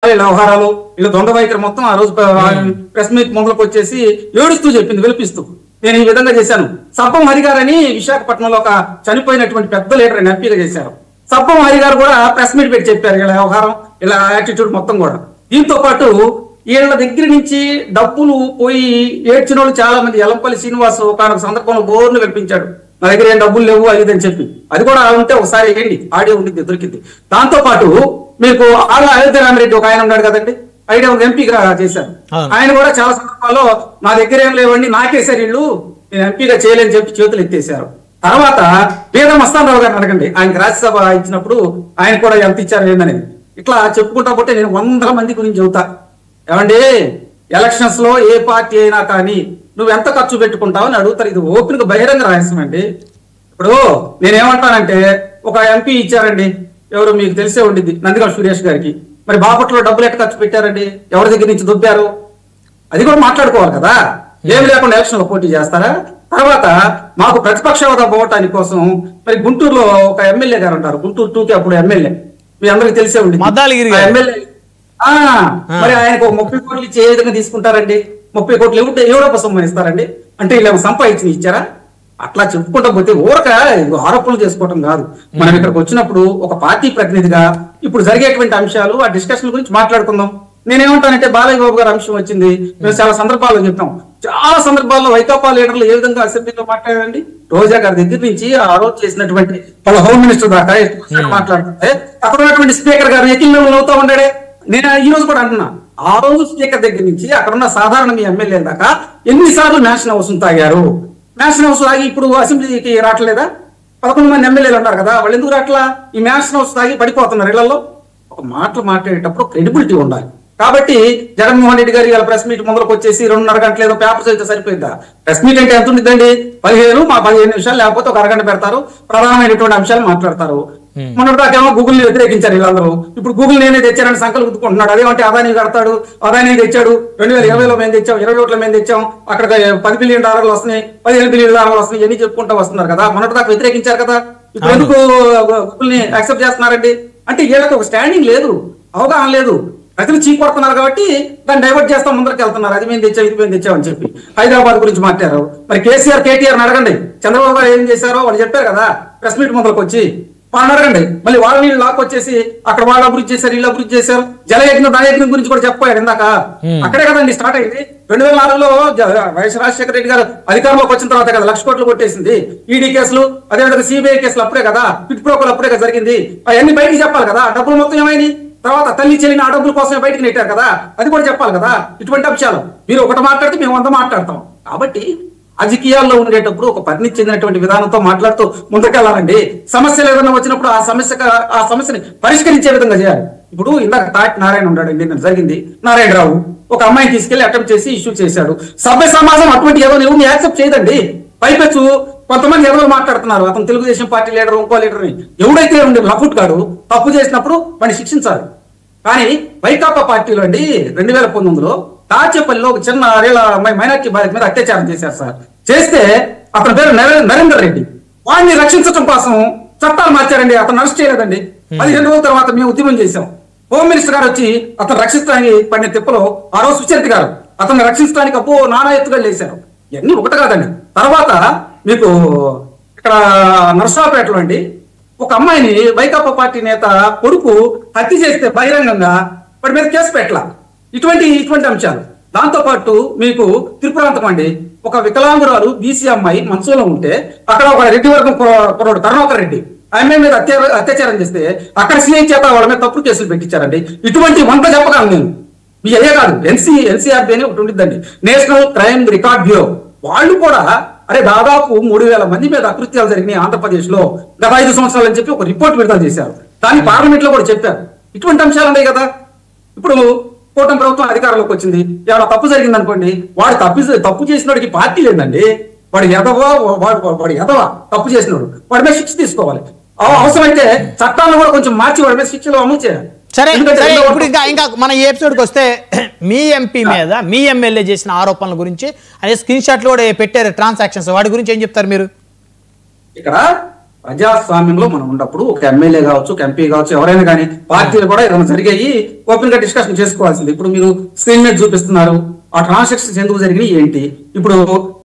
వీళ్ళ వ్యవహారాలు వీళ్ళ దొంగ వైఖరి మొత్తం ఆ రోజు ప్రెస్ మీట్ మొదలుకు వచ్చేసి ఏడుస్తూ చెప్పింది, విలిపిస్తూ నేను ఈ విధంగా చేశాను. సబ్బం హరి గారు అని విశాఖపట్నంలో ఒక చనిపోయినటువంటి పెద్ద లీడర్ అని ఎంపీగా చేశారు. సబ్బం హరి గారు కూడా ప్రెస్ మీట్ పెట్టి చెప్పారు వీళ్ళ వ్యవహారం, ఇలా యాటిట్యూడ్ మొత్తం కూడా. దీంతో పాటు వీళ్ళ దగ్గర నుంచి డబ్బులు పోయి ఏడ్చిన వాళ్ళు చాలా మంది. ఎలంపల్లి శ్రీనివాస్ ఒక సందర్భంలో బోర్ను కల్పించాడు, నా దగ్గర ఏం డబ్బులు లేవు అది అని చెప్పి. అది కూడా ఉంటే ఒకసారి వేయండి, ఆడియో ఉండింది, దొరికింది. దాంతో పాటు మీకు అయోధ్య రామిరెడ్డి ఒక ఆయన ఉన్నాడు కదండి, ఐడియా ఎంపీగా చేశారు. ఆయన కూడా చాలా సందర్భాల్లో నా దగ్గర ఏం లేవండి, నాకేసారు వీళ్ళు, నేను ఎంపీగా చేయలేని చెప్పి చేతులు ఎత్తేసారు. తర్వాత పేద మస్తానరావు గారిని అడగండి, ఆయనకి రాజ్యసభ ఇచ్చినప్పుడు ఆయన కూడా ఎంత ఇచ్చారు ఏందనేది. ఇట్లా చెప్పుకుంటా పోతే నేను 100 మంది గురించి చెబుతా. ఏమండి, ఎలక్షన్స్ లో ఏ పార్టీ అయినా కానీ నువ్వు ఎంత ఖర్చు పెట్టుకుంటావు అని అడుగుతారు. ఇది ఓపెన్ గా బహిరంగ రహస్యం అండి. ఇప్పుడు నేనేమంటానంటే, ఒక ఎంపీ ఇచ్చారండి, ఎవరు మీకు తెలిసే ఉండింది, నందిగాం సురేష్ గారికి. మరి బాపట్లలో డబ్బులు ఎట్లా ఖర్చు పెట్టారండి, ఎవరి దగ్గర నుంచి దొబ్బారు, అది కూడా మాట్లాడుకోవాలి కదా. ఏమి లేకుండా ఎలక్షన్ లో పోటీ చేస్తారా? తర్వాత మాకు ప్రతిపక్ష హోదా పోవటానికి కోసం మరి గుంటూరులో ఒక ఎమ్మెల్యే గారు ఉంటారు, గుంటూరు 2కి అప్పుడు ఎమ్మెల్యే, మీ అందరికి తెలిసే ఉండింది ఎమ్మెల్యే. మరి ఆయనకు 30 కోట్లు ఇచ్చి ఏ విధంగా తీసుకుంటారండి? 30 కోట్లు ఎవరో సంపాదిస్తారండి అంటే వీళ్ళు సంపాదించి ఇచ్చారా? అట్లా చెప్పుకుంటా పోతే ఊరక ఆరోపణలు చేసుకోవటం కాదు. మనం ఇక్కడికి వచ్చినప్పుడు ఒక పార్టీ ప్రతినిధిగా ఇప్పుడు జరిగేటువంటి అంశాలు, ఆ డిస్కషన్ గురించి మాట్లాడుకుందాం. నేనేమంటానంటే, బాలయ్య బాబు గారు అంశం వచ్చింది, మేము చాలా సందర్భాల్లో చెప్పాం. చాలా సందర్భాల్లో వైకాపా లీడర్లు ఏ విధంగా అసెంబ్లీలో మాట్లాడారండి. రోజా గారి దగ్గర నుంచి ఆ రోజు చేసినటువంటి వాళ్ళ హోమ్ మినిస్టర్ దాకా మాట్లాడుతుంటే అక్కడ ఉన్నటువంటి స్పీకర్ గారు ఎకిల్లో అవుతా ఉండాడే. నేను ఈ రోజు కూడా అంటున్నా, ఆ రోజు స్పీకర్ దగ్గర నుంచి అక్కడ ఉన్న సాధారణ మీ ఎమ్మెల్యే దాకా ఎన్నిసార్లు నేషనల్ హౌస్ తాగారు. నేషనల్ హౌస్ తాగి ఇప్పుడు అసెంబ్లీకి రావట్లేదా? 11 మంది ఎమ్మెల్యేలు ఉన్నారు కదా, వాళ్ళు ఎందుకు రావట్లా? ఈ నేషనల్ హౌస్ తాగి పడిపోతున్నారు ఇళ్లలో. ఒక మాటలు మాట్లాడేటప్పుడు క్రెడిబిలిటీ ఉండాలి. కాబట్టి జగన్మోహన్ రెడ్డి గారి ప్రెస్ మీట్ మొదలుకు వచ్చేసి 2.5 గంటలు ఏదో పేపర్స్ అయితే సరిపోయిందా? ప్రెస్ మీట్ అంటే ఎంత ఉంటుందండి? 15 నిమిషాలు, లేకపోతే ఒక అరగంట పెడతారు, ప్రధానమైనటువంటి అంశాలు మాట్లాడతారు. మొన్నటిదాకేమో గూగుల్ ని వ్యతిరేకించారు వీళ్ళందరూ. ఇప్పుడు గూగుల్ నేనే తెచ్చారని సంకలు గుర్తుకుంటున్నాడు. అదేమంటే అదానీ కడతాడు, అదానీ తెచ్చాడు, 2020లో మేము తెచ్చాం, 21లో మేము తెచ్చాం, అక్కడ $10 బిలియన్ వస్తున్నాయి, $15 బిలియన్ వస్తున్నాయి, ఇవన్నీ చెప్పుకుంటూ వస్తున్నారు కదా. మొన్నటిదాకా వ్యతిరేకించారు కదా, ఇప్పుడు ఎందుకు గూగుల్ ని యాక్సెప్ట్ చేస్తున్నారండి? అంటే వీళ్ళకి ఒక స్టాండింగ్ లేదు, అవగాహన లేదు. ప్రజలు చీకొడుతున్నారు కాబట్టి దాన్ని డైవర్ట్ చేస్తాం, ముందరికి వెళ్తున్నారు. అది మేము తెచ్చాం, ఇది మేము తెచ్చామని చెప్పి హైదరాబాద్ గురించి మాట్లాడారు. మరి కేటీఆర్ అడగండి, చంద్రబాబు గారు ఏం చేశారో వాళ్ళు చెప్పారు కదా ప్రెస్ మీట్ ముందరకు వచ్చి, వాళ్ళని అడగండి. మళ్ళీ వాళ్ళ నీళ్ళు లాక్కొచ్చేసి అక్కడ వాళ్ళు అభివృద్ధి చేశారు, వీళ్ళు అభివృద్ధి చేశారు. జలయజ్ఞం ధనయజ్ఞం గురించి కూడా చెప్పాడు ఇందాక. అక్కడే కదండి స్టార్ట్ అయింది. 2004లో వైఎస్ రాజశేఖర రెడ్డి గారు అధికారంలోకి వచ్చిన తర్వాత కదా 1,00,000 కోట్లు కొట్టేసింది. ఈడీ కేసులు, అదేవిధంగా సిబిఐ కేసులు అప్పుడే కదా, పిట్ ప్రోకోలు అప్పుడే కదా జరిగింది. అవన్నీ బయటికి చెప్పాలి కదా. డబ్బులు మొత్తం ఏమైంది? తర్వాత తల్లి చెల్లిన ఆ డబ్బుల కోసమే బయటకు నెట్టారు కదా, అది కూడా చెప్పాలి కదా. ఇటువంటి అంశాలు మీరు ఒకటి మాట్లాడితే మేము 100 మాట్లాడతాం. కాబట్టి రాజకీయాల్లో ఉండేటప్పుడు ఒక పరిణితి చెందినటువంటి విధానంతో మాట్లాడుతూ ముందుకెళ్ళాలండి. సమస్యలు ఏదైనా వచ్చినప్పుడు ఆ సమస్యని పరిష్కరించే విధంగా చేయాలి. ఇప్పుడు ఇందాక తాటి నారాయణ ఉన్నాడండి, నేను జరిగింది నారాయణరావు ఒక అమ్మాయిని తీసుకెళ్లి అటెంప్ట్ చేసి ఇష్యూ చేశాడు. సభ్య సమాజం అటువంటి ఏదో ఎవరిని యాక్సెప్ట్ చేయదండి. పైపెచ్చు కొంతమంది ఎవరు మాట్లాడుతున్నారు, అతను తెలుగుదేశం పార్టీ లీడర్, ఇంకో లీడర్ని ఎవడైతే ఉండే లఫుట్ కాడు తప్పు చేసినప్పుడు వాడిని శిక్షించాలి. కానీ వైకాపా పార్టీలో అండి 2019లో దాచేపల్లిలో ఒక చిన్న 6 ఏళ్ల అమ్మాయి మైనార్టీ బాలిక మీద అత్యాచారం చేశారు సార్. చేస్తే అతని పేరు నరేందర్ రెడ్డి. వాడిని రక్షించడం కోసం చట్టాలు మార్చారండి, అతను అరెస్ట్ చేయలేదండి. 15 రోజుల తర్వాత మేము ఉద్యమం చేశాం. హోమ్ మినిస్టర్ గారు వచ్చి అతను రక్షించడానికి పడిన తిప్పలో ఆ రోజు సుచరిత గారు అతన్ని రక్షించడానికి నానా ఎత్తుగా లేశారు. ఇవన్నీ ఒకటి కాదండి. తర్వాత మీకు ఇక్కడ నర్సాపేటలో అండి ఒక అమ్మాయిని వైకాపా పార్టీ నేత కొడుకు హత్య చేస్తే బహిరంగంగా వాడి మీద కేసు పెట్టాల. ఇటువంటి అంశాలు. దాంతో పాటు మీకు త్రిపురాంతం అండి, ఒక వికలాంగురాలు బీసీ అమ్మాయి మంచంలో ఉంటే అక్కడ ఒక రెడ్డి వర్గం కుర్రాడు కరుణాకర్ రెడ్డి ఆమె మీద అత్యాచారం చేస్తే అక్కడ సీఐ చేత వాళ్ళ మీద తప్పుడు కేసులు పెట్టించారండి. ఇటువంటి 100 చెప్పగలను నేను. మీ అయ్యే కాదు, ఎన్సీఆర్బీ అని ఒకటి ఉంటుందండి, నేషనల్ క్రైమ్ రికార్డ్ బ్యూరో. వాళ్ళు కూడా దాదాపు 3,000 మంది మీద అకృత్యాలు జరిగినాయి ఆంధ్రప్రదేశ్ లో గత 5 సంవత్సరాలు అని చెప్పి ఒక రిపోర్ట్ విడుదల చేశారు. దాన్ని పార్లమెంట్ లో కూడా చెప్పారు. ఇటువంటి అంశాలు ఉన్నాయి కదా. ఇప్పుడు కూటమి ప్రభుత్వం అధికారంలోకి వచ్చింది, ఏమైనా తప్పు జరిగింది అనుకోండి, వాడు తప్పు చేసిన వాడికి పార్టీ లేదండి. వాడు ఎదవా తప్పు చేసినోడు, వాడి మీద శిక్ష తీసుకోవాలి. అవసరమైతే చట్టాలను కూడా కొంచెం మార్చి వాడి మీద శిక్షలు అమలు చేయాలి. సరే, ఇప్పుడు ఇంకా మన ఈ ఎపిసోడ్కి వస్తే మీ ఎంపీ మీద మీ ఎమ్మెల్యే చేసిన ఆరోపణల గురించి అదే స్క్రీన్ షాట్లు కూడా పెట్టారు ట్రాన్సాక్షన్స్, వాటి గురించి ఏం చెప్తారు మీరు? ఇక్కడ ప్రజాస్వామ్యంలో మనం ఉన్నప్పుడు ఒక ఎమ్మెల్యే కావచ్చు, ఒక ఎంపీ కావచ్చు, ఎవరైనా కానీ పార్టీలు కూడా ఏదైనా జరిగాయి ఓపెన్ గా డిస్కషన్ చేసుకోవాల్సింది. ఇప్పుడు మీరు స్క్రీన్ మీద చూపిస్తున్నారు, ఆ ట్రాన్సాక్షన్స్ ఎందుకు జరిగినాయి ఏంటి. ఇప్పుడు